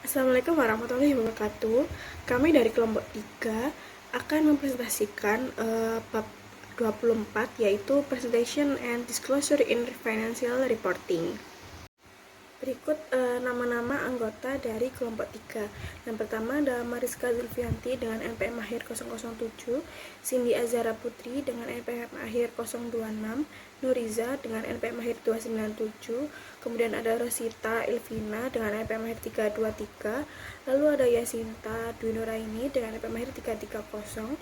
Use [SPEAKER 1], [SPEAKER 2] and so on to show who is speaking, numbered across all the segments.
[SPEAKER 1] Assalamualaikum warahmatullahi wabarakatuh. Kami dari kelompok 3 akan mempresentasikan bab 24, yaitu Presentation and Disclosure in Financial Reporting. Berikut nama-nama anggota dari kelompok 3. Yang pertama adalah Mariska Zulfianti dengan NPM akhir 007, Cindy Azara Putri dengan NPM akhir 026, Nuriza dengan NPM akhir 297, kemudian ada Rosita Elvina dengan NPM akhir 323, lalu ada Yasinta Dwi Nuraini dengan NPM akhir 330,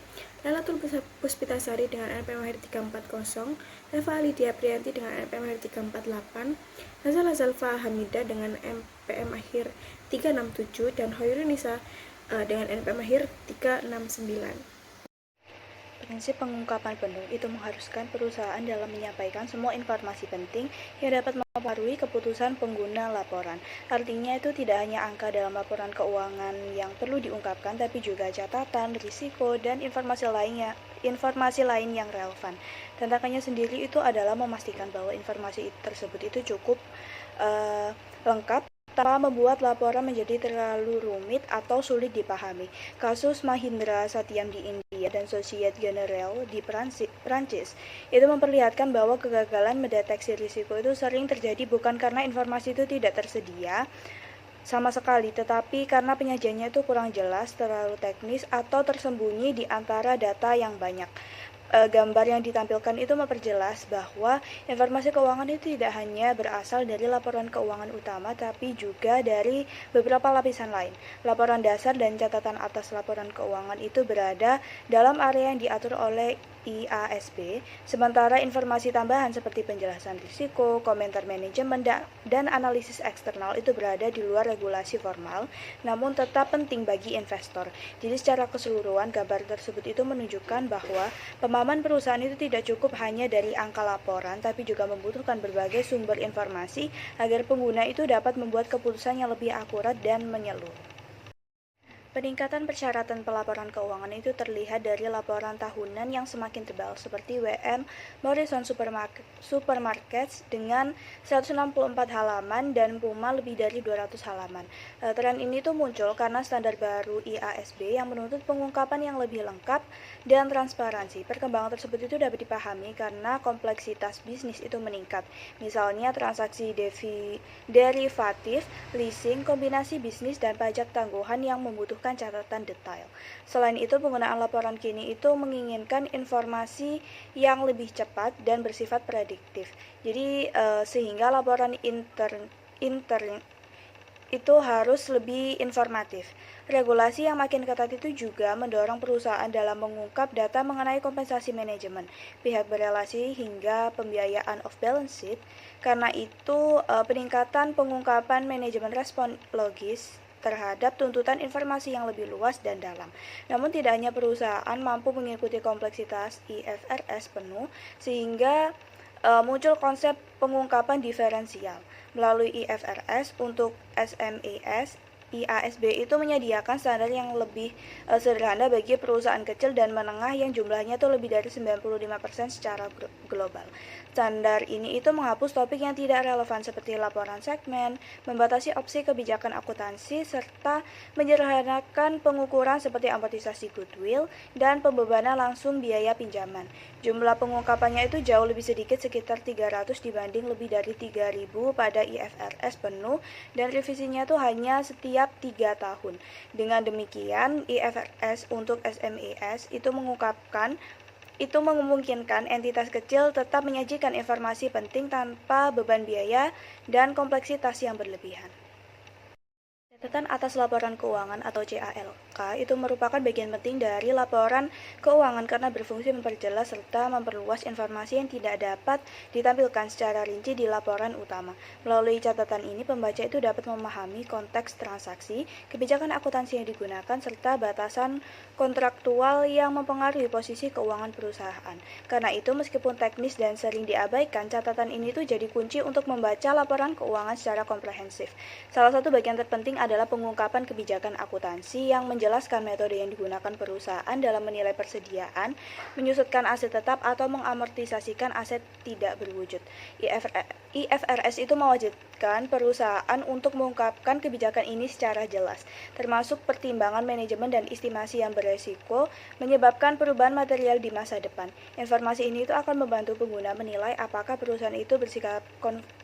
[SPEAKER 1] Lailatul Puspitasari dengan NPM akhir 340, Eva Lydia Priyanti dengan NPM akhir 348, Nazala Zalfa Hamida dengan NPM akhir 367, dan Hoirunisa dengan NPM akhir 369.
[SPEAKER 2] Prinsip pengungkapan penuh itu mengharuskan perusahaan dalam menyampaikan semua informasi penting yang dapat mempengaruhi keputusan pengguna laporan. Artinya itu tidak hanya angka dalam laporan keuangan yang perlu diungkapkan, tapi juga catatan, risiko, dan informasi lain yang relevan. Tantangannya sendiri itu adalah memastikan bahwa informasi tersebut itu cukup lengkap tanpa membuat laporan menjadi terlalu rumit atau sulit dipahami. Kasus Mahindra Satyam di India dan Societe Generale di Prancis itu memperlihatkan bahwa kegagalan mendeteksi risiko itu sering terjadi bukan karena informasi itu tidak tersedia sama sekali, tetapi karena penyajiannya itu kurang jelas, terlalu teknis, atau tersembunyi di antara data yang banyak. Gambar yang ditampilkan itu memperjelas bahwa informasi keuangan itu tidak hanya berasal dari laporan keuangan utama, tapi juga dari beberapa lapisan lain. Laporan dasar dan catatan atas laporan keuangan itu berada dalam area yang diatur oleh IASB, sementara informasi tambahan seperti penjelasan risiko, komentar manajemen, dan analisis eksternal itu berada di luar regulasi formal, namun tetap penting bagi investor. Jadi secara keseluruhan, gambar tersebut itu menunjukkan bahwa pemahaman perusahaan itu tidak cukup hanya dari angka laporan, tapi juga membutuhkan berbagai sumber informasi agar pengguna itu dapat membuat keputusan yang lebih akurat dan menyeluruh. Peningkatan persyaratan pelaporan keuangan itu terlihat dari laporan tahunan yang semakin tebal, seperti WM Morrison Supermarkets dengan 164 halaman dan Puma lebih dari 200 halaman. Tren ini tuh muncul karena standar baru IASB yang menuntut pengungkapan yang lebih lengkap dan transparansi. Perkembangan tersebut itu dapat dipahami karena kompleksitas bisnis itu meningkat. Misalnya transaksi derivatif, leasing, kombinasi bisnis, dan pajak tangguhan yang membutuhkan catatan detail. Selain itu, penggunaan laporan kini itu menginginkan informasi yang lebih cepat dan bersifat prediktif. Jadi sehingga laporan intern itu harus lebih informatif. Regulasi yang makin ketat itu juga mendorong perusahaan dalam mengungkap data mengenai kompensasi manajemen, pihak berelasi hingga pembiayaan off balance sheet. Karena itu, peningkatan pengungkapan manajemen respon logis terhadap tuntutan informasi yang lebih luas dan dalam. Namun tidak hanya perusahaan mampu mengikuti kompleksitas IFRS penuh, sehingga muncul konsep pengungkapan diferensial. Melalui IFRS untuk SMEs, IASB itu menyediakan standar yang lebih sederhana bagi perusahaan kecil dan menengah yang jumlahnya itu lebih dari 95% secara global. Standar ini itu menghapus topik yang tidak relevan seperti laporan segmen, membatasi opsi kebijakan akuntansi, serta menyederhanakan pengukuran seperti amortisasi goodwill dan pembebanan langsung biaya pinjaman. Jumlah pengungkapannya itu jauh lebih sedikit, sekitar 300 dibanding lebih dari 3.000 pada IFRS penuh, dan revisinya itu hanya setiap 3 tahun. Dengan demikian, IFRS untuk SMEs itu memungkinkan entitas kecil tetap menyajikan informasi penting tanpa beban biaya dan kompleksitas yang berlebihan. Catatan atas laporan keuangan atau CALK itu merupakan bagian penting dari laporan keuangan karena berfungsi memperjelas serta memperluas informasi yang tidak dapat ditampilkan secara rinci di laporan utama. Melalui catatan ini, pembaca itu dapat memahami konteks transaksi, kebijakan akuntansi yang digunakan, serta batasan kontraktual yang mempengaruhi posisi keuangan perusahaan. Karena itu, meskipun teknis dan sering diabaikan, catatan ini tuh jadi kunci untuk membaca laporan keuangan secara komprehensif. Salah satu bagian terpenting adalah adalah pengungkapan kebijakan akuntansi yang menjelaskan metode yang digunakan perusahaan dalam menilai persediaan, menyusutkan aset tetap, atau mengamortisasikan aset tidak berwujud. IFRS itu mewajibkan perusahaan untuk mengungkapkan kebijakan ini secara jelas, termasuk pertimbangan manajemen dan estimasi yang beresiko menyebabkan perubahan material di masa depan. Informasi ini itu akan membantu pengguna menilai apakah perusahaan itu bersikap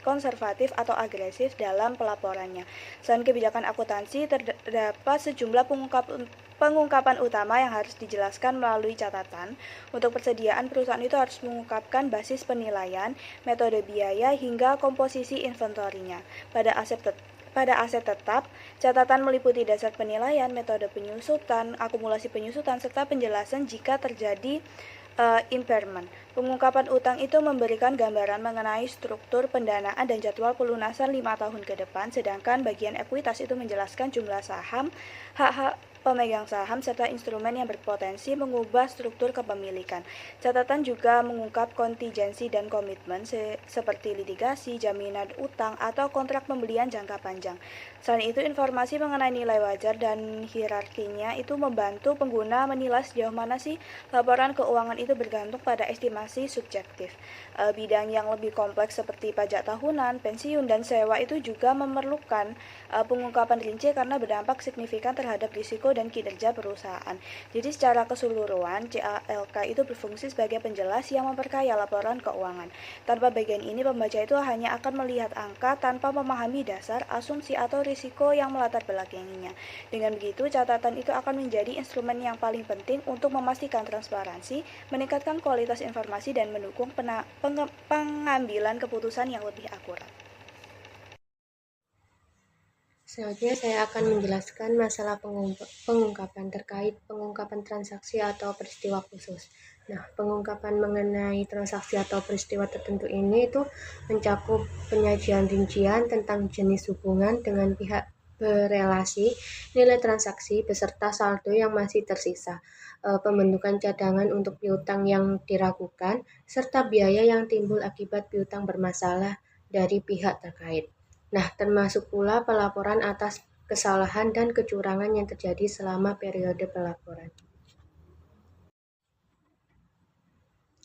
[SPEAKER 2] konservatif atau agresif dalam pelaporannya. Selain kebijakan akuntansi, terdapat sejumlah pengungkapan utama yang harus dijelaskan melalui catatan. Untuk persediaan, perusahaan itu harus mengungkapkan basis penilaian, metode biaya, hingga komposisi inventorinya. Pada aset tetap, catatan meliputi dasar penilaian, metode penyusutan, akumulasi penyusutan, serta penjelasan jika terjadi impairment. Pengungkapan utang itu memberikan gambaran mengenai struktur pendanaan dan jadwal pelunasan 5 tahun ke depan, sedangkan bagian ekuitas itu menjelaskan jumlah saham, hak-hak pemegang saham, serta instrumen yang berpotensi mengubah struktur kepemilikan. Catatan juga mengungkap kontingensi dan komitmen seperti litigasi, jaminan utang, atau kontrak pembelian jangka panjang. Selain itu, informasi mengenai nilai wajar dan hierarkinya itu membantu pengguna menilai sejauh mana sih laporan keuangan itu bergantung pada estimasi subjektif. Bidang yang lebih kompleks seperti pajak tahunan, pensiun, dan sewa itu juga memerlukan pengungkapan rinci karena berdampak signifikan terhadap risiko dan kinerja perusahaan. Jadi secara keseluruhan, CALK itu berfungsi sebagai penjelas yang memperkaya laporan keuangan. Tanpa bagian ini, pembaca itu hanya akan melihat angka tanpa memahami dasar, asumsi, atau risiko yang melatar belakanginya. Dengan begitu, catatan itu akan menjadi instrumen yang paling penting untuk memastikan transparansi, meningkatkan kualitas informasi, dan mendukung pengambilan keputusan yang lebih akurat.
[SPEAKER 3] Selanjutnya saya akan menjelaskan masalah pengungkapan terkait pengungkapan transaksi atau peristiwa khusus. Nah, pengungkapan mengenai transaksi atau peristiwa tertentu ini itu mencakup penyajian rincian tentang jenis hubungan dengan pihak berelasi, nilai transaksi, beserta saldo yang masih tersisa, pembentukan cadangan untuk piutang yang diragukan, serta biaya yang timbul akibat piutang bermasalah dari pihak terkait. Nah, termasuk pula pelaporan atas kesalahan dan kecurangan yang terjadi selama periode pelaporan.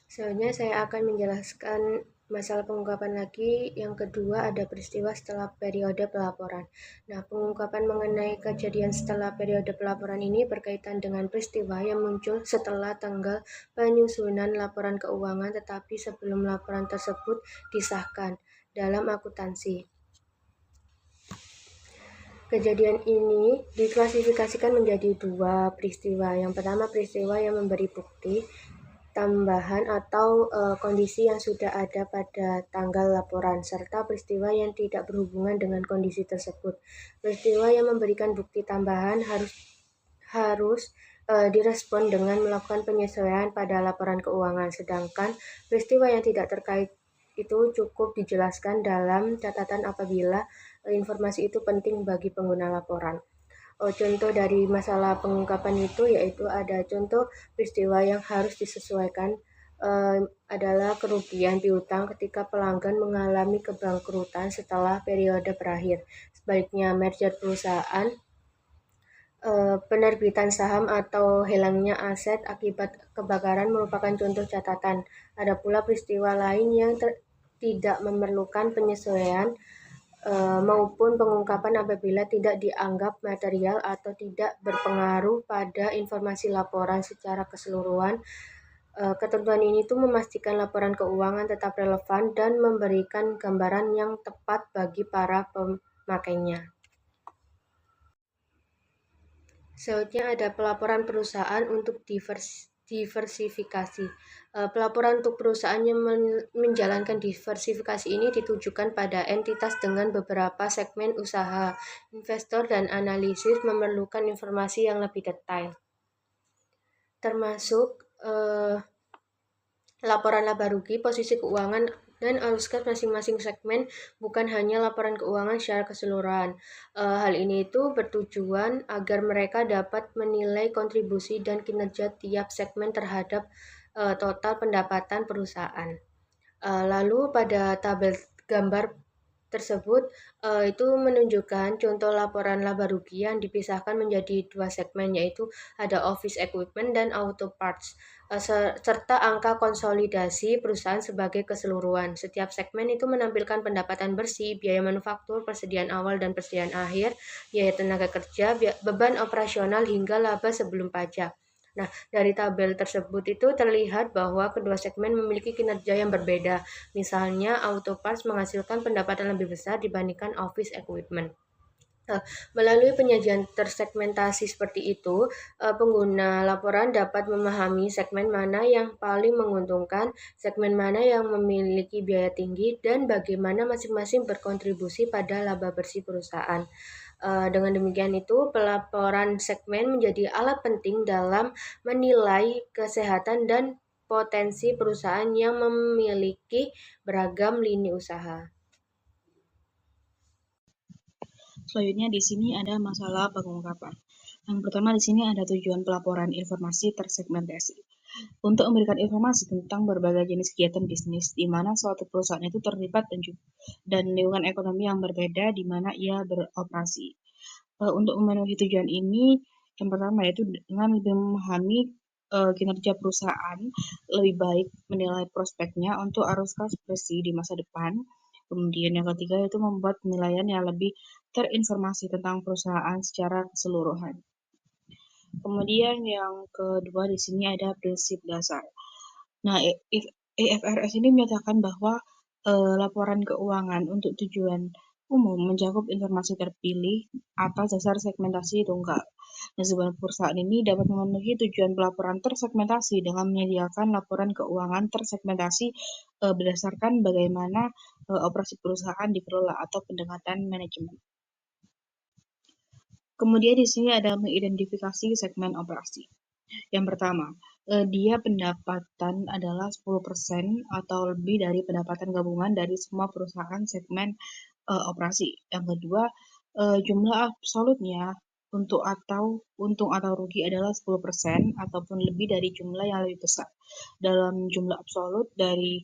[SPEAKER 3] Selanjutnya saya akan menjelaskan masalah pengungkapan lagi. Yang kedua ada peristiwa setelah periode pelaporan. Nah, pengungkapan mengenai kejadian setelah periode pelaporan ini berkaitan dengan peristiwa yang muncul setelah tanggal penyusunan laporan keuangan tetapi sebelum laporan tersebut disahkan dalam akuntansi. Kejadian ini diklasifikasikan menjadi dua peristiwa. Yang pertama, peristiwa yang memberi bukti tambahan atau kondisi yang sudah ada pada tanggal laporan, serta peristiwa yang tidak berhubungan dengan kondisi tersebut. Peristiwa yang memberikan bukti tambahan harus direspon dengan melakukan penyesuaian pada laporan keuangan, sedangkan peristiwa yang tidak terkait itu cukup dijelaskan dalam catatan apabila informasi itu penting bagi pengguna laporan. Contoh dari masalah pengungkapan itu yaitu ada contoh peristiwa yang harus disesuaikan adalah kerugian piutang ketika pelanggan mengalami kebangkrutan setelah periode berakhir. Sebaliknya, merger perusahaan, penerbitan saham atau hilangnya aset akibat kebakaran merupakan contoh catatan. Ada pula peristiwa lain yang tidak memerlukan penyesuaian maupun pengungkapan apabila tidak dianggap material atau tidak berpengaruh pada informasi laporan secara keseluruhan. Ketentuan ini tuh memastikan laporan keuangan tetap relevan dan memberikan gambaran yang tepat bagi para pemakainya. Selanjutnya ada pelaporan perusahaan untuk diversifikasi. Pelaporan untuk perusahaan yang menjalankan diversifikasi ini ditujukan pada entitas dengan beberapa segmen usaha. Investor dan analisis memerlukan informasi yang lebih detail, termasuk laporan laba rugi, posisi keuangan, dan arus kas masing-masing segmen, bukan hanya laporan keuangan secara keseluruhan. Hal ini itu bertujuan agar mereka dapat menilai kontribusi dan kinerja tiap segmen terhadap total pendapatan perusahaan. Lalu pada tabel gambar tersebut itu menunjukkan contoh laporan laba rugi yang dipisahkan menjadi dua segmen, yaitu ada office equipment dan auto parts, serta angka konsolidasi perusahaan sebagai keseluruhan. Setiap segmen itu menampilkan pendapatan bersih, biaya manufaktur, persediaan awal dan persediaan akhir, biaya tenaga kerja, beban operasional hingga laba sebelum pajak. Nah, dari tabel tersebut itu terlihat bahwa kedua segmen memiliki kinerja yang berbeda. Misalnya, auto parts menghasilkan pendapatan lebih besar dibandingkan office equipment. Nah, melalui penyajian tersegmentasi seperti itu, pengguna laporan dapat memahami segmen mana yang paling menguntungkan, segmen mana yang memiliki biaya tinggi, dan bagaimana masing-masing berkontribusi pada laba bersih perusahaan. Dengan demikian itu, pelaporan segmen menjadi alat penting dalam menilai kesehatan dan potensi perusahaan yang memiliki beragam lini usaha.
[SPEAKER 4] Selanjutnya di sini ada masalah pengungkapan. Yang pertama di sini ada tujuan pelaporan informasi tersegmentasi. Untuk memberikan informasi tentang berbagai jenis kegiatan bisnis di mana suatu perusahaan itu terlibat dan lingkungan ekonomi yang berbeda di mana ia beroperasi. Untuk memenuhi tujuan ini, yang pertama yaitu dengan lebih memahami kinerja perusahaan, lebih baik menilai prospeknya untuk arus kas bersih di masa depan. Kemudian yang ketiga yaitu membuat penilaian yang lebih terinformasi tentang perusahaan secara keseluruhan. Kemudian yang kedua di sini ada prinsip dasar. Nah, IFRS ini menyatakan bahwa laporan keuangan untuk tujuan umum mencakup informasi terpilih atas dasar segmentasi tunggal. Nah, sebuah perusahaan ini dapat memenuhi tujuan pelaporan tersegmentasi dengan menyediakan laporan keuangan tersegmentasi berdasarkan bagaimana operasi perusahaan dikelola atau pendekatan manajemen. Kemudian di sini ada mengidentifikasi segmen operasi. Yang pertama, dia pendapatan adalah 10% atau lebih dari pendapatan gabungan dari semua perusahaan segmen operasi. Yang kedua, jumlah absolutnya untung atau rugi adalah 10% ataupun lebih dari jumlah yang lebih besar. Dalam jumlah absolut dari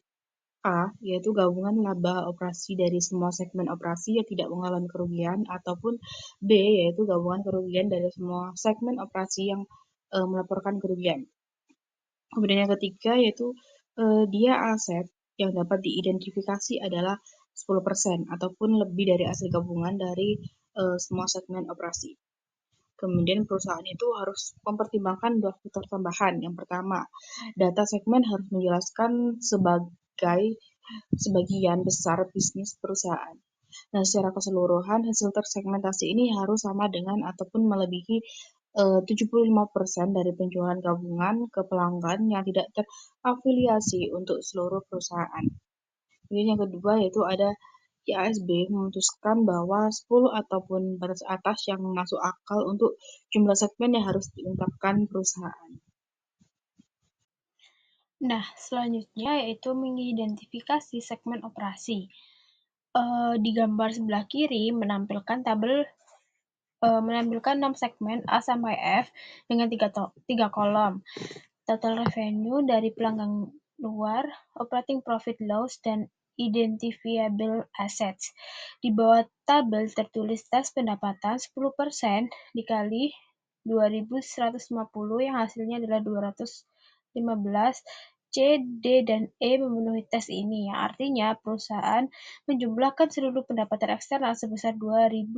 [SPEAKER 4] A, yaitu gabungan laba operasi dari semua segmen operasi yang tidak mengalami kerugian, ataupun B, yaitu gabungan kerugian dari semua segmen operasi yang melaporkan kerugian. Kemudian yang ketiga yaitu dia aset yang dapat diidentifikasi adalah 10% ataupun lebih dari hasil gabungan dari semua segmen operasi. Kemudian perusahaan itu harus mempertimbangkan dua faktor tambahan. Yang pertama, data segmen harus menjelaskan sebagian besar bisnis perusahaan. Nah, secara keseluruhan hasil tersegmentasi ini harus sama dengan ataupun melebihi 75% dari penjualan gabungan ke pelanggan yang tidak terafiliasi untuk seluruh perusahaan. Kemudian yang kedua yaitu ada IASB memutuskan bahwa 10 ataupun batas atas yang masuk akal untuk jumlah segmen yang harus diungkapkan perusahaan.
[SPEAKER 5] Nah, selanjutnya yaitu mengidentifikasi segmen operasi. Di gambar sebelah kiri menampilkan tabel menampilkan 6 segmen A sampai F dengan 3 kolom. Total revenue dari pelanggan luar, operating profit loss, dan identifiable assets. Di bawah tabel tertulis tes pendapatan 10% dikali 2.150 yang hasilnya adalah 215. C, D, dan E memenuhi tes ini, yang artinya perusahaan menjumlahkan seluruh pendapatan eksternal sebesar 2.150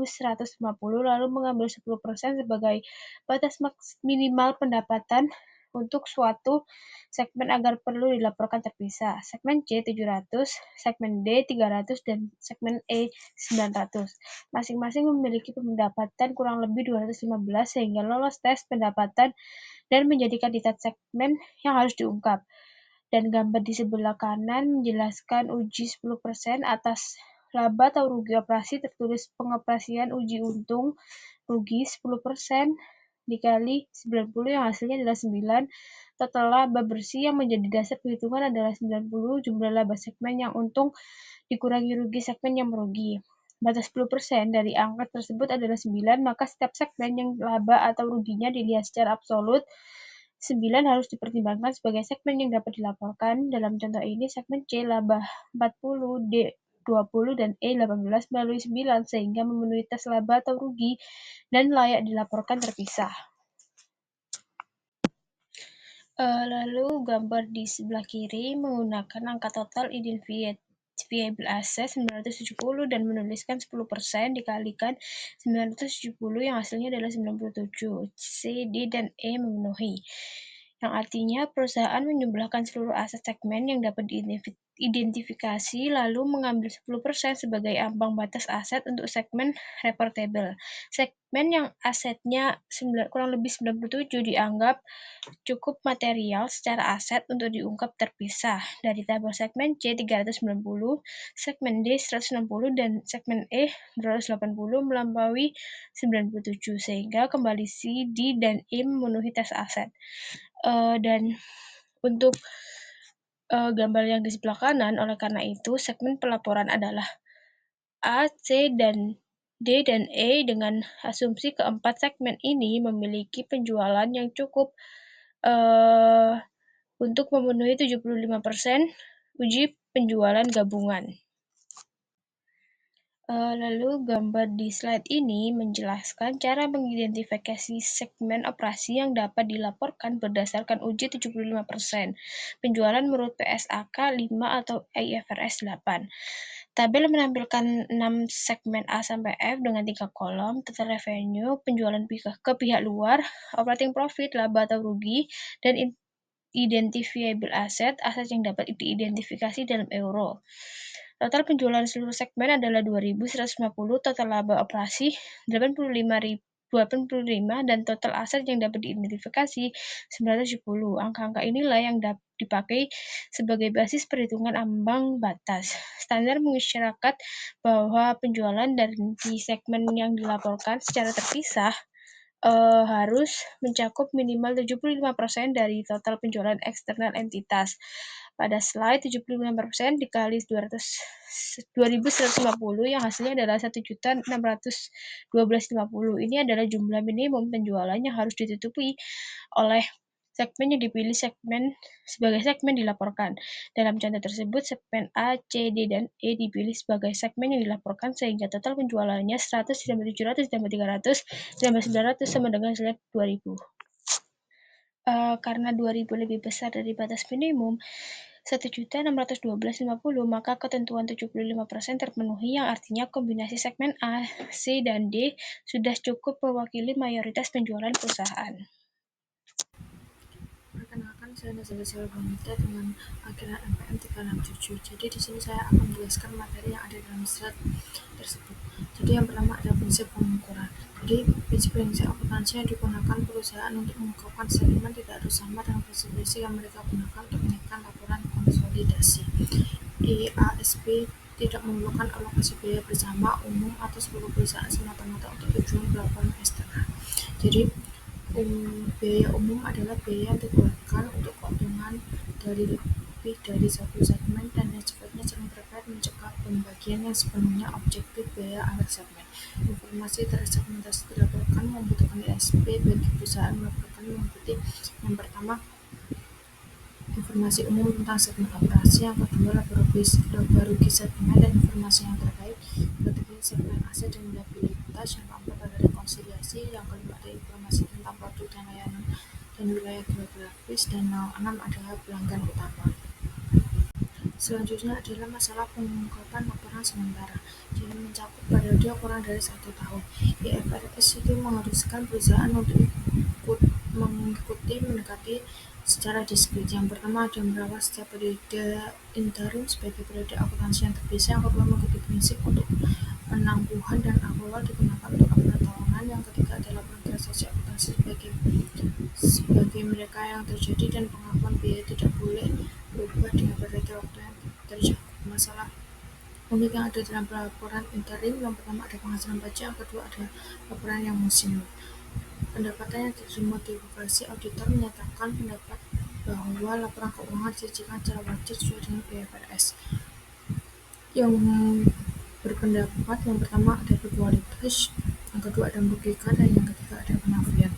[SPEAKER 5] lalu mengambil 10% sebagai batas minimal pendapatan untuk suatu segmen agar perlu dilaporkan terpisah. Segmen C 700, segmen D 300, dan segmen E 900. Masing-masing memiliki pendapatan kurang lebih 215 sehingga lolos tes pendapatan dan menjadi kandidat segmen yang harus diungkap. Dan gambar di sebelah kanan menjelaskan uji 10% atas laba atau rugi operasi tertulis pengoperasian uji untung rugi 10% dikali 90 yang hasilnya adalah 9. Total laba bersih yang menjadi dasar perhitungan adalah 90 jumlah laba segmen yang untung dikurangi rugi segmen yang merugi. Batas 10% dari angka tersebut adalah 9, maka setiap segmen yang laba atau ruginya dilihat secara absolut 9 harus dipertimbangkan sebagai segmen yang dapat dilaporkan. Dalam contoh ini, segmen C laba 40, D 20 dan E18 melalui 9 sehingga memenuhi tes laba atau rugi dan layak dilaporkan terpisah. Lalu gambar di sebelah kiri menggunakan angka total identifiable asset 970 dan menuliskan 10% dikalikan 970 yang hasilnya adalah 97. C, D, dan E memenuhi. Yang artinya perusahaan menjumlahkan seluruh aset segmen yang dapat diidentifikasi lalu mengambil 10% sebagai ambang batas aset untuk segmen reportable. Segmen yang asetnya kurang lebih 97 dianggap cukup material secara aset untuk diungkap terpisah dari tabel segmen C 390, segmen D 160, dan segmen E 280 melampaui 97 sehingga kembali C, D, dan E memenuhi tes aset. Dan untuk gambar yang di sebelah kanan, oleh karena itu segmen pelaporan adalah A, C, dan D dan E dengan asumsi keempat segmen ini memiliki penjualan yang cukup untuk memenuhi 75% uji penjualan gabungan. Lalu gambar di slide ini menjelaskan cara mengidentifikasi segmen operasi yang dapat dilaporkan berdasarkan uji 75%. Penjualan menurut PSAK 5 atau IFRS 8. Tabel menampilkan 6 segmen A sampai F dengan 3 kolom, total revenue, penjualan ke pihak luar, operating profit, laba atau rugi, dan identifiable asset, aset yang dapat diidentifikasi dalam euro. Total penjualan seluruh segmen adalah 2.150, total laba operasi 85 dan total aset yang dapat diidentifikasi 970. Angka-angka inilah yang dipakai sebagai basis perhitungan ambang batas. Standar mengisyaratkan bahwa penjualan dari segmen yang dilaporkan secara terpisah harus mencakup minimal 75% dari total penjualan eksternal entitas. Pada slide 75% dikali 2.150 yang hasilnya adalah 1.612.50. Ini adalah jumlah minimum penjualan yang harus ditutupi oleh segmen yang dipilih sebagai segmen dilaporkan. Dalam contoh tersebut, segmen A, C, D, dan E dipilih sebagai segmen yang dilaporkan sehingga total penjualannya 100, ditambah 700, ditambah 300, ditambah 900 sama dengan 2.000. Karena 2.000 lebih besar dari batas minimum 1.612.50, maka ketentuan 75% terpenuhi, yang artinya kombinasi segmen A, C, dan D sudah cukup mewakili mayoritas penjualan perusahaan.
[SPEAKER 1] Perkenalkan, saya Nazila Silvanita dengan akhiran NPM 367. Jadi di sini saya akan menjelaskan materi yang ada dalam slide tersebut. Jadi yang pertama ada prinsip pengukuran. Jadi prinsip akuntansi yang digunakan perusahaan untuk mengungkapkan statement tidak harus sama dengan prinsip-prinsip yang mereka gunakan untuk menyiapkan laporan konsolidasi. IASB tidak memerlukan alokasi biaya bersama umum atau seluruh perusahaan semata-mata untuk tujuan pelaporan eksternal. Jadi biaya umum adalah biaya yang dikeluarkan untuk keuntungan dari lebih dari satu segmen dan yang sifatnya saling terkait mencegah pembagian yang sepenuhnya objektif biaya antar segmen. Informasi tersegmentasi dilaporkan membutuhkan IASB bagi perusahaan meliputi yang pertama informasi umum tentang segmen operasi, yang kedua laba rugi segmen dan informasi yang terkait, ketiga segmen aset dan liabilitas, yang keempat ada rekonsiliasi, yang kelima ada informasi tentang produk dan layanan dan wilayah geografis, dan yang enam adalah pelanggan utama. Selanjutnya adalah masalah pengungkapan laporan sementara, jadi mencakup periode kurang dari 1 tahun. IFRS itu mengharuskan perusahaan untuk mendekati secara diskret. Yang pertama ada merawat setiap periode interim sebagai periode akuntansi yang terpisah. Yang kedua mengikuti prinsip untuk penangguhan dan akrual digunakan untuk laporan tahunan. Yang ketiga ada laporan transaksi akuntansi sebagai mereka yang terjadi, dan pengakuan biaya tidak boleh berubah dengan periode waktu yang tercakup. Masalah unik yang ada dalam laporan interim, yang pertama ada penghasilan pajak, yang kedua ada laporan yang musim. Pendapatan yang dimodifikasi, auditor menyatakan pendapat bahwa laporan keuangan disajikan secara wajar sesuai dengan IFRS. Yang berpendapat yang pertama ada berkualitas, yang kedua ada merugikan, dan yang ketiga ada penafian.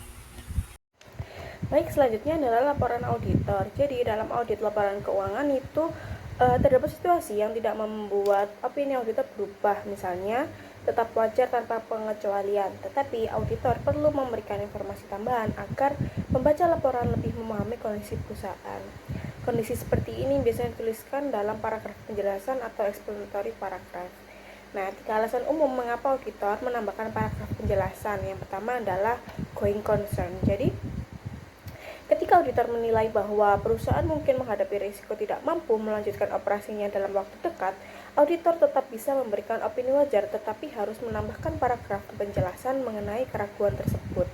[SPEAKER 2] Baik, selanjutnya adalah laporan auditor. Jadi dalam audit laporan keuangan itu
[SPEAKER 1] Terdapat situasi yang tidak membuat opini auditor berubah, misalnya tetap wajar tanpa pengecualian, tetapi auditor perlu memberikan informasi tambahan agar pembaca laporan lebih memahami kondisi perusahaan. Kondisi seperti ini biasanya dituliskan dalam paragraf penjelasan atau explanatory paragraph. Nah, 3 alasan umum mengapa auditor menambahkan paragraf penjelasan. Yang pertama adalah going concern. Jadi, ketika auditor menilai bahwa perusahaan mungkin menghadapi risiko tidak mampu melanjutkan operasinya dalam waktu dekat, auditor tetap bisa memberikan opini wajar tetapi harus menambahkan paragraf penjelasan mengenai keraguan tersebut.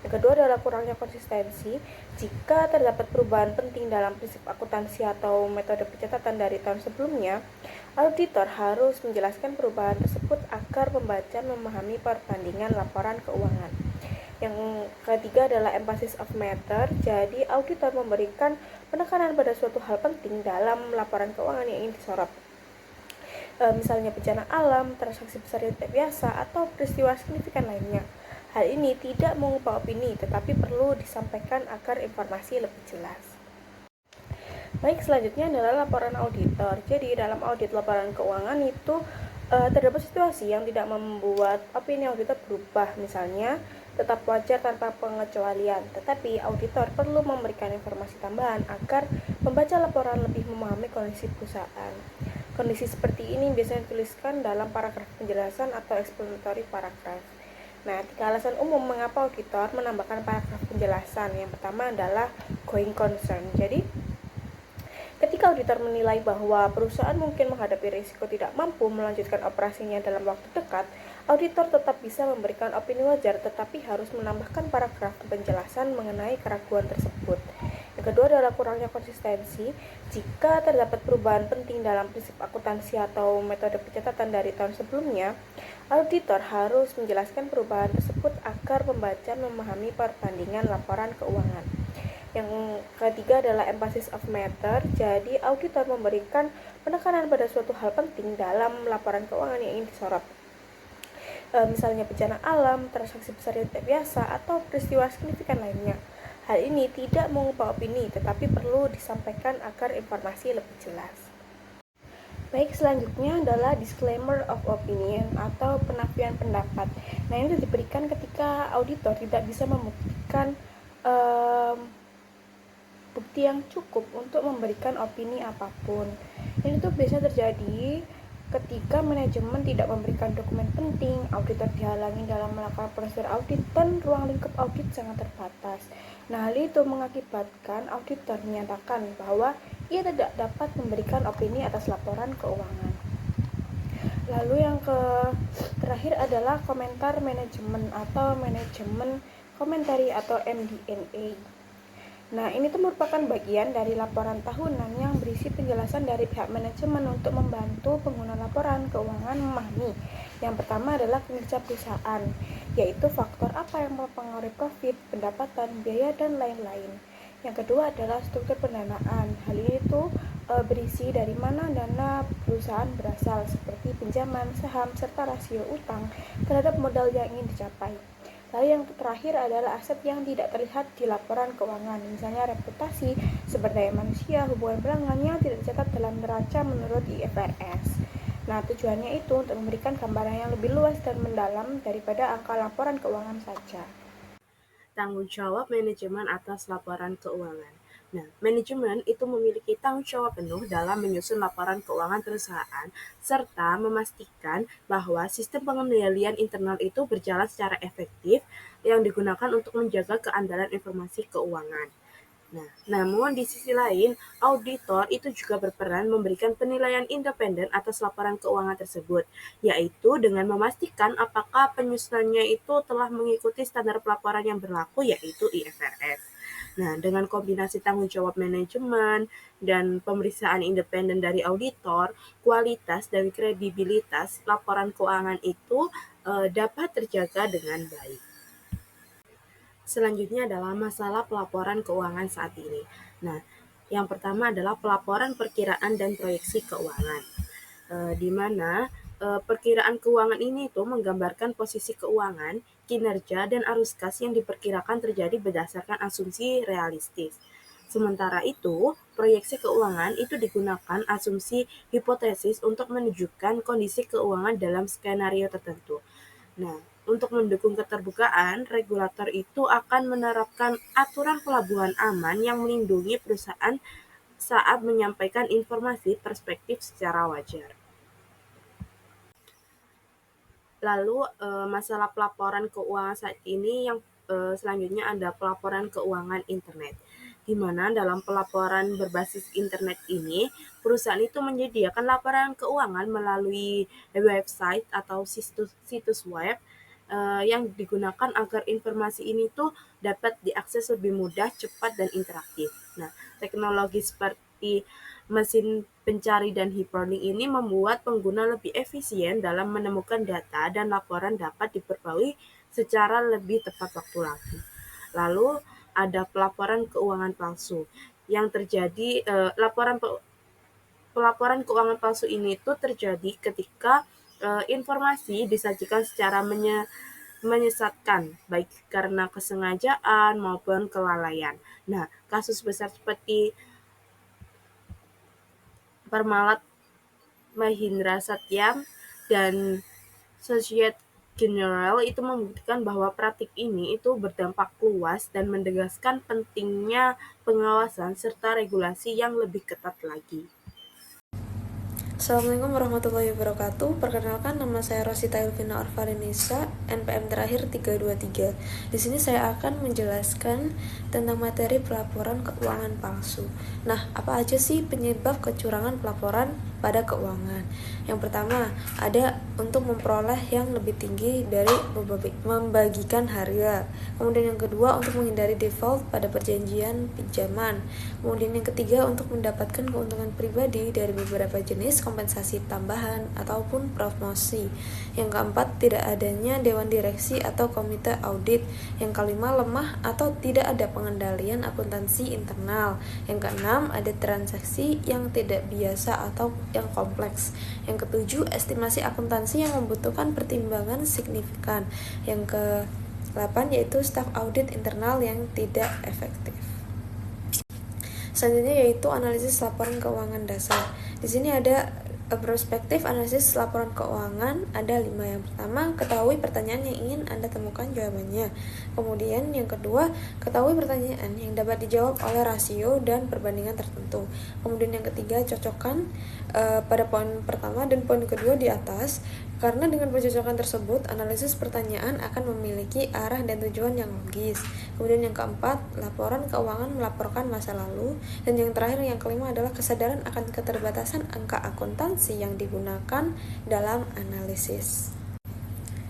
[SPEAKER 1] Yang kedua adalah kurangnya konsistensi. Jika terdapat perubahan penting dalam prinsip akuntansi atau metode pencatatan dari tahun sebelumnya, auditor harus menjelaskan perubahan tersebut agar pembaca memahami perbandingan laporan keuangan. Yang ketiga adalah emphasis of matter. Jadi auditor memberikan penekanan pada suatu hal penting dalam laporan keuangan yang ingin disorot. Misalnya bencana alam, transaksi besar yang tidak biasa, atau peristiwa signifikan lainnya. Hal ini tidak mengubah opini, tetapi perlu disampaikan agar informasi lebih jelas. Baik, selanjutnya adalah laporan auditor. Jadi dalam audit laporan keuangan itu terdapat situasi yang tidak membuat opini auditor berubah, misalnya tetap wajar tanpa pengecualian, tetapi auditor perlu memberikan informasi tambahan agar pembaca laporan lebih memahami kondisi perusahaan. Kondisi seperti ini biasanya dituliskan dalam paragraf penjelasan atau explanatory paragraph. Nah, 3 alasan umum mengapa auditor menambahkan paragraf penjelasan. Yang pertama adalah going concern. Jadi, ketika auditor menilai bahwa perusahaan mungkin menghadapi risiko tidak mampu melanjutkan operasinya dalam waktu dekat, auditor tetap bisa memberikan opini wajar tetapi harus menambahkan paragraf penjelasan mengenai keraguan tersebut. Yang kedua adalah kurangnya konsistensi. Jika terdapat perubahan penting dalam prinsip akuntansi atau metode pencatatan dari tahun sebelumnya, auditor harus menjelaskan perubahan tersebut agar pembaca memahami perbandingan laporan keuangan. Yang ketiga adalah emphasis of matter. Jadi auditor memberikan penekanan pada suatu hal penting dalam laporan keuangan yang ingin disorot. Misalnya bencana alam, transaksi besar yang tidak biasa, atau peristiwa signifikan lainnya. Hal ini tidak mengubah opini, tetapi perlu disampaikan agar informasi lebih jelas. Baik, selanjutnya adalah disclaimer of opinion atau penafian pendapat. Nah, ini diberikan ketika auditor tidak bisa membuktikan bukti yang cukup untuk memberikan opini apapun. Ini tuh biasa terjadi ketika manajemen tidak memberikan dokumen penting, auditor dihalangi dalam melakukan prosedur audit, dan ruang lingkup audit sangat terbatas. Nah, hal itu mengakibatkan auditor menyatakan bahwa ia tidak dapat memberikan opini atas laporan keuangan. Lalu yang terakhir adalah komentar manajemen atau manajemen komentari atau MD&A. Nah, ini tuh merupakan bagian dari laporan tahunan yang berisi penjelasan dari pihak manajemen untuk membantu pengguna laporan keuangan memahami. Yang pertama adalah kinerja perusahaan, yaitu faktor apa yang mempengaruhi profit, pendapatan, biaya, dan lain-lain. Yang kedua adalah struktur pendanaan. Hal ini tuh berisi dari mana dana perusahaan berasal, seperti pinjaman, saham, serta rasio utang terhadap modal yang ingin dicapai. Lalu yang terakhir adalah aset yang tidak terlihat di laporan keuangan, misalnya reputasi, sumber daya manusia, hubungan pelanggan yang tidak dicatat dalam neraca menurut IFRS. Nah, tujuannya itu untuk memberikan gambaran yang lebih luas dan mendalam daripada angka laporan keuangan saja.
[SPEAKER 6] Tanggung jawab manajemen atas laporan keuangan. Nah, manajemen itu memiliki tanggung jawab penuh dalam menyusun laporan keuangan perusahaan serta memastikan bahwa sistem pengendalian internal itu berjalan secara efektif yang digunakan untuk menjaga keandalan informasi keuangan. Nah, namun di sisi lain, auditor itu juga berperan memberikan penilaian independen atas laporan keuangan tersebut, yaitu dengan memastikan apakah penyusunannya itu telah mengikuti standar pelaporan yang berlaku, yaitu IFRS. Nah, dengan kombinasi tanggung jawab manajemen dan pemeriksaan independen dari auditor, kualitas dan kredibilitas laporan keuangan itu dapat terjaga dengan baik. Selanjutnya adalah masalah pelaporan keuangan saat ini. Nah, yang pertama adalah pelaporan perkiraan dan proyeksi keuangan, di mana perkiraan keuangan ini itu menggambarkan posisi keuangan, kinerja, dan arus kas yang diperkirakan terjadi berdasarkan asumsi realistis. Sementara itu, proyeksi keuangan itu digunakan asumsi hipotesis untuk menunjukkan kondisi keuangan dalam skenario tertentu. Nah, untuk mendukung keterbukaan, regulator itu akan menerapkan aturan pelabuhan aman yang melindungi perusahaan saat menyampaikan informasi perspektif secara wajar. Lalu masalah pelaporan keuangan saat ini yang selanjutnya ada pelaporan keuangan internet, di mana dalam pelaporan berbasis internet ini, perusahaan itu menyediakan laporan keuangan melalui website atau situs web yang digunakan agar informasi ini tuh dapat diakses lebih mudah, cepat, dan interaktif. Nah, teknologi seperti mesin pencari dan hyperlink ini membuat pengguna lebih efisien dalam menemukan data dan laporan dapat diperbarui secara lebih tepat waktu lagi. Lalu ada pelaporan keuangan palsu yang terjadi pelaporan keuangan palsu ini tuh terjadi ketika informasi disajikan secara menyesatkan, baik karena kesengajaan maupun kelalaian. Nah, kasus besar seperti Parmalat Mahindra Satyam dan Societe Generale itu membuktikan bahwa praktik ini itu berdampak luas dan menegaskan pentingnya pengawasan serta regulasi yang lebih ketat lagi.
[SPEAKER 2] Assalamualaikum warahmatullahi wabarakatuh. Perkenalkan, nama saya Rosita Elvina Arfarinisa, NPM terakhir 323. Di sini saya akan menjelaskan tentang materi pelaporan keuangan palsu. Nah, apa aja sih penyebab kecurangan pelaporan pada keuangan? Yang pertama, ada untuk memperoleh yang lebih tinggi dari membagikan harga. Kemudian yang kedua, untuk menghindari default pada perjanjian pinjaman. Kemudian yang ketiga, untuk mendapatkan keuntungan pribadi dari beberapa jenis kompensasi tambahan ataupun promosi. Yang keempat, tidak adanya dewan direksi atau komite audit. Yang kelima, lemah atau tidak ada pengendalian akuntansi internal. Yang keenam, ada transaksi yang tidak biasa atau yang kompleks. Yang ketujuh, estimasi akuntansi yang membutuhkan pertimbangan signifikan. Yang ke-8 yaitu staf audit internal yang tidak efektif. Selanjutnya yaitu analisis laporan keuangan dasar. Di sini ada perspektif analisis laporan keuangan, ada 5. Yang pertama, ketahui pertanyaan yang ingin Anda temukan jawabannya. Kemudian yang kedua, ketahui pertanyaan yang dapat dijawab oleh rasio dan perbandingan tertentu. Kemudian yang ketiga, cocokkan pada poin pertama dan poin kedua di atas. Karena dengan pencocokan tersebut, analisis pertanyaan akan memiliki arah dan tujuan yang logis. Kemudian yang keempat, laporan keuangan melaporkan masa lalu. Dan yang terakhir, yang kelima adalah kesadaran akan keterbatasan angka akuntansi yang digunakan dalam analisis.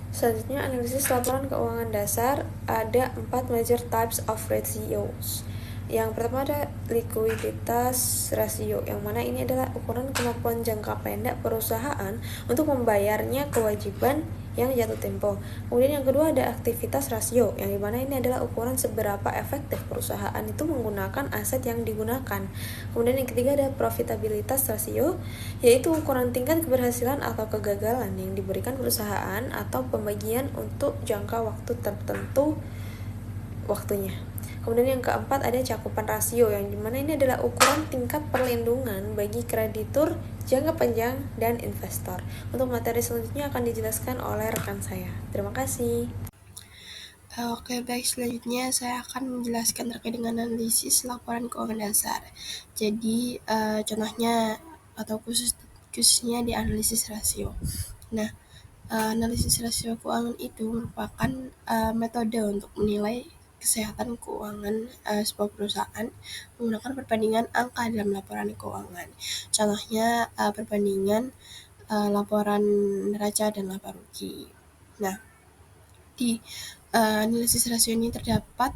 [SPEAKER 2] Selanjutnya, analisis laporan keuangan dasar, ada 4 major types of ratios. Yang pertama ada likuiditas rasio, yang mana ini adalah ukuran kemampuan jangka pendek perusahaan untuk membayarnya kewajiban yang jatuh tempo. Kemudian yang kedua ada aktivitas rasio, yang dimana ini adalah ukuran seberapa efektif perusahaan itu menggunakan aset yang digunakan. Kemudian yang ketiga ada profitabilitas rasio, yaitu ukuran tingkat keberhasilan atau kegagalan yang diberikan perusahaan atau pembagian untuk jangka waktu tertentu waktunya. Kemudian yang keempat ada cakupan rasio, yang dimana ini adalah ukuran tingkat perlindungan bagi kreditur jangka panjang dan investor. Untuk materi selanjutnya akan dijelaskan oleh rekan saya. Terima kasih.
[SPEAKER 7] Oke, baik. Selanjutnya saya akan menjelaskan terkait dengan analisis laporan keuangan dasar. Jadi, contohnya atau khususnya di analisis rasio. Nah, analisis rasio keuangan itu merupakan metode untuk menilai kesehatan keuangan sebuah perusahaan menggunakan perbandingan angka dalam laporan keuangan. Contohnya perbandingan laporan neraca dan laba rugi. Nah, di analisis rasio ini terdapat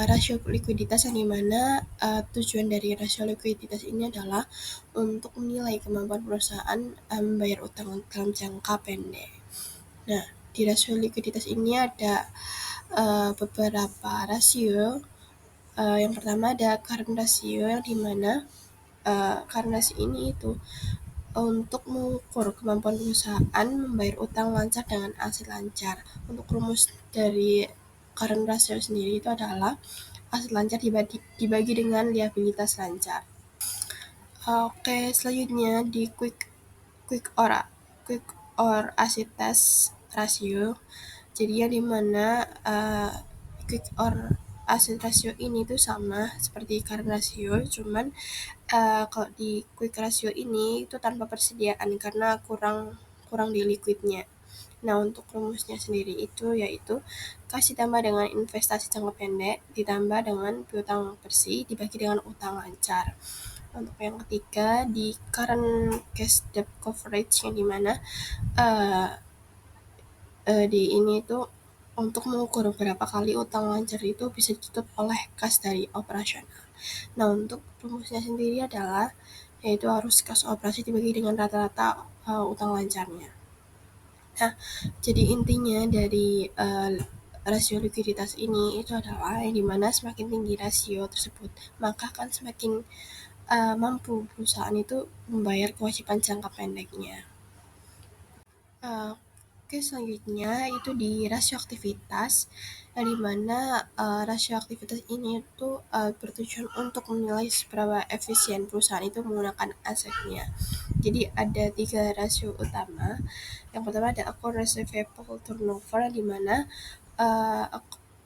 [SPEAKER 7] rasio likuiditas, yang dimana tujuan dari rasio likuiditas ini adalah untuk menilai kemampuan perusahaan membayar utang dalam jangka pendek. Nah, di rasio likuiditas ini ada beberapa rasio. Yang pertama ada current ratio, yang dimana current ratio ini itu untuk mengukur kemampuan perusahaan membayar utang lancar dengan aset lancar. Untuk rumus dari current ratio sendiri itu adalah aset lancar dibagi dengan liabilitas lancar. Oke, selanjutnya di quick or asset test ratio. Jadi yang dimana quick or asset ratio ini tuh sama seperti current ratio, cuman kalau di quick ratio ini itu tanpa persediaan karena kurang di liquidnya. Nah, untuk rumusnya sendiri itu yaitu kasih tambah dengan investasi jangka pendek ditambah dengan piutang bersih dibagi dengan utang lancar. Untuk yang ketiga di current cash debt coverage yang dimana di ini itu untuk mengukur berapa kali utang lancar itu bisa ditutup oleh kas dari operasional. Nah, untuk rumusnya sendiri adalah yaitu harus kas operasi dibagi dengan rata-rata utang lancarnya. Nah, jadi intinya dari rasio likuiditas ini itu adalah yang dimana semakin tinggi rasio tersebut, maka akan semakin mampu perusahaan itu membayar kewajiban jangka pendeknya. Oke, selanjutnya itu di rasio aktivitas, yang dimana rasio aktivitas ini itu bertujuan untuk menilai seberapa efisien perusahaan itu menggunakan asetnya. Jadi ada 3 rasio utama. Yang pertama ada account receivable turnover, yang dimana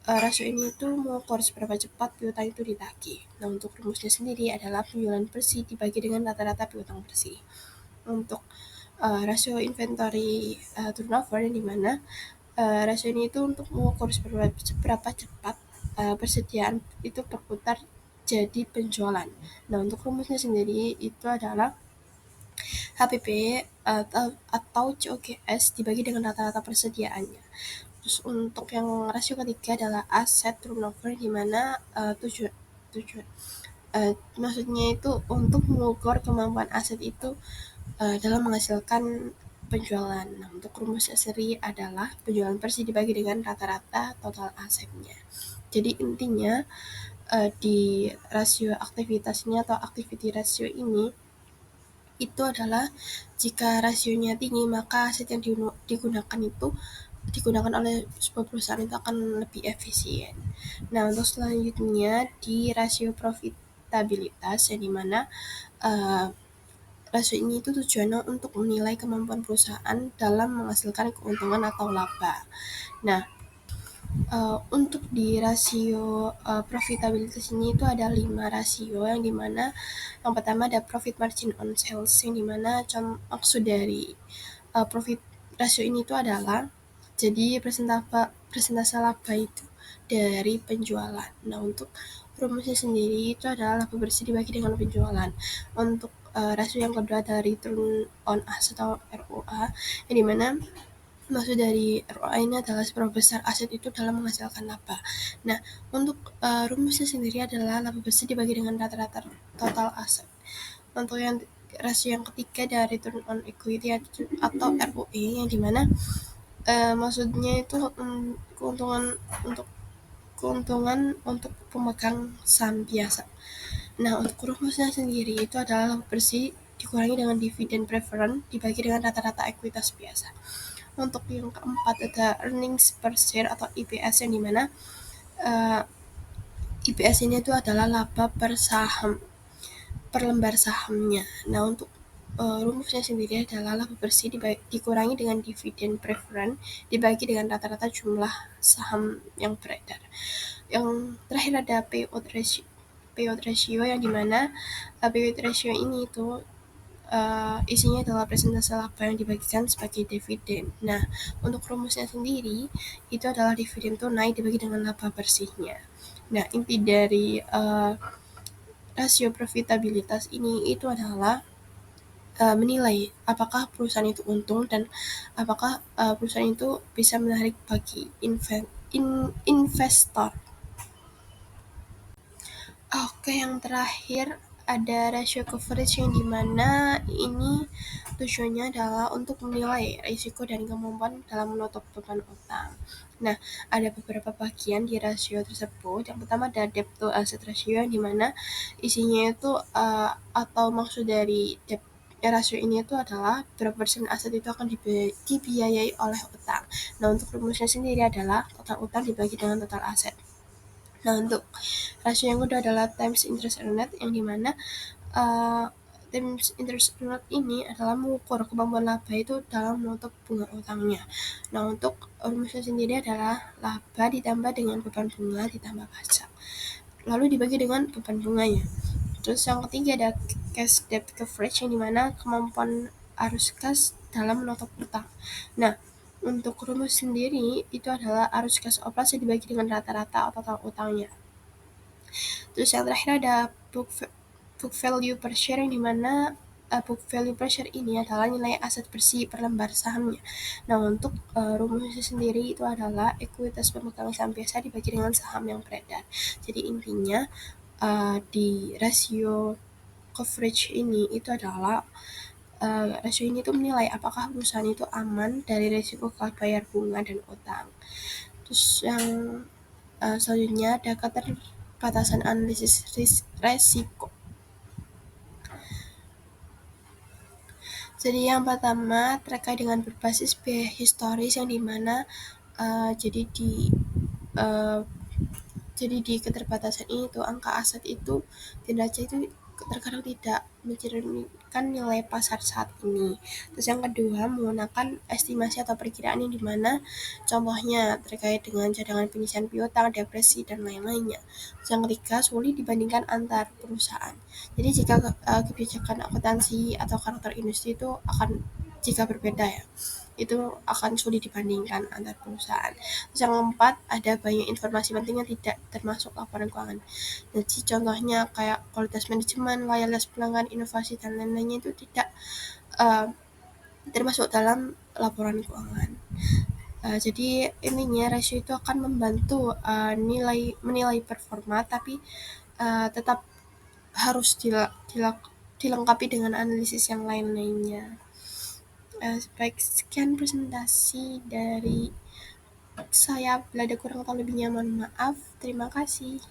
[SPEAKER 7] rasio ini itu mengukur seberapa cepat piutang itu ditagih. Nah, untuk rumusnya sendiri adalah penjualan bersih dibagi dengan rata-rata piutang bersih. Untuk rasio inventory turnover, yang dimana rasio ini itu untuk mengukur seberapa cepat persediaan itu berputar jadi penjualan. Nah, untuk rumusnya sendiri itu adalah HPP atau COGS dibagi dengan rata-rata persediaannya. Terus untuk yang rasio ketiga adalah aset turnover, di mana maksudnya itu untuk mengukur kemampuan aset itu dalam menghasilkan penjualan. Nah, untuk rumus seri adalah penjualan bersih dibagi dengan rata-rata total asetnya. Jadi intinya di rasio aktivitasnya atau activity ratio ini itu adalah jika rasionya tinggi, maka aset yang digunakan oleh sebuah perusahaan itu akan lebih efisien. Nah, untuk selanjutnya di rasio profitabilitas, yang dimana rasio ini itu tujuannya untuk menilai kemampuan perusahaan dalam menghasilkan keuntungan atau laba. Nah, untuk di rasio profitabilitas ini itu ada 5 rasio, yang dimana yang pertama ada profit margin on sales, yang dimana maksud dari profit rasio ini itu adalah jadi persentase laba itu dari penjualan. Nah, untuk rumusnya sendiri itu adalah laba bersih dibagi dengan penjualan. Untuk rasio yang kedua ada return on asset atau ROA, yang dimana maksud dari ROA ini adalah seberapa besar aset itu dalam menghasilkan laba. Nah, untuk rumusnya sendiri adalah laba bersih dibagi dengan rata-rata total aset. Untuk yang rasio yang ketiga dari return on equity atau ROE, yang dimana maksudnya itu keuntungan untuk pemegang saham biasa. Nah, untuk rumusnya sendiri itu adalah laba bersih dikurangi dengan dividen preferred dibagi dengan rata-rata ekuitas biasa. Untuk yang keempat ada earnings per share atau EPS, yang dimana EPS ini itu adalah laba per lembar sahamnya. Nah, untuk rumusnya sendiri adalah laba bersih dikurangi dengan dividen preferred dibagi dengan rata-rata jumlah saham yang beredar. Yang terakhir ada payout ratio, yang dimana payout ratio ini itu isinya adalah persentase laba yang dibagikan sebagai dividen. Nah, untuk rumusnya sendiri itu adalah dividen tunai dibagi dengan laba bersihnya. Nah, inti dari rasio profitabilitas ini itu adalah menilai apakah perusahaan itu untung dan apakah perusahaan itu bisa menarik bagi investor. Oke, yang terakhir ada rasio coverage, yang dimana ini tujuannya adalah untuk menilai risiko dan kemampuan dalam menutup beban utang. Nah, ada beberapa bagian di rasio tersebut. Yang pertama ada debt to asset ratio, yang dimana isinya itu atau maksud dari debt rasio ini itu adalah berapa persen aset itu akan dibiayai oleh utang. Nah, untuk rumusnya sendiri adalah total utang dibagi dengan total aset. Nah, untuk rasio yang kedua adalah times interest earned, yang dimana times interest earned ini adalah mengukur kemampuan laba itu dalam menutup bunga utangnya. Nah, untuk rumusnya sendiri adalah laba ditambah dengan beban bunga ditambah pajak, lalu dibagi dengan beban bunganya. Terus yang ketiga ada cash debt coverage, yang dimana kemampuan arus kas dalam menutup utang. Nah, untuk rumus sendiri itu adalah arus kas operasi dibagi dengan rata-rata total utangnya. Terus yang terakhir ada book value per share, yang dimana book value per share ini adalah nilai aset bersih per lembar sahamnya. Nah, untuk rumusnya sendiri itu adalah ekuitas pemegang saham biasa dibagi dengan saham yang beredar. Jadi intinya di rasio coverage ini itu adalah rasio ini tuh menilai apakah perusahaan itu aman dari risiko gagal bayar bunga dan utang. Terus yang selanjutnya ada keterbatasan analisis resiko. Jadi yang pertama terkait dengan berbasis biaya historis, yang dimana jadi di keterbatasan ini tuh angka aset itu neraca itu terkadang tidak mencerminkan nilai pasar saat ini. Terus yang kedua menggunakan estimasi atau perkiraan, yang dimana contohnya terkait dengan cadangan penyisihan piutang, depresi dan lain-lainnya. Terus yang ketiga sulit dibandingkan antar perusahaan. Jadi jika kebijakan akuntansi atau karakter industri itu akan jika berbeda ya, itu akan sulit dibandingkan antar perusahaan. Terus yang keempat ada banyak informasi penting yang tidak termasuk laporan keuangan. Jadi contohnya kayak kualitas manajemen, loyalitas pelanggan, inovasi dan lain-lainnya itu tidak termasuk dalam laporan keuangan. Jadi intinya rasio itu akan membantu menilai performa, tapi tetap harus dilengkapi dengan analisis yang lain-lainnya. Baik, sekian presentasi dari saya. Bila ada kurang atau lebihnya mohon maaf. Terima kasih.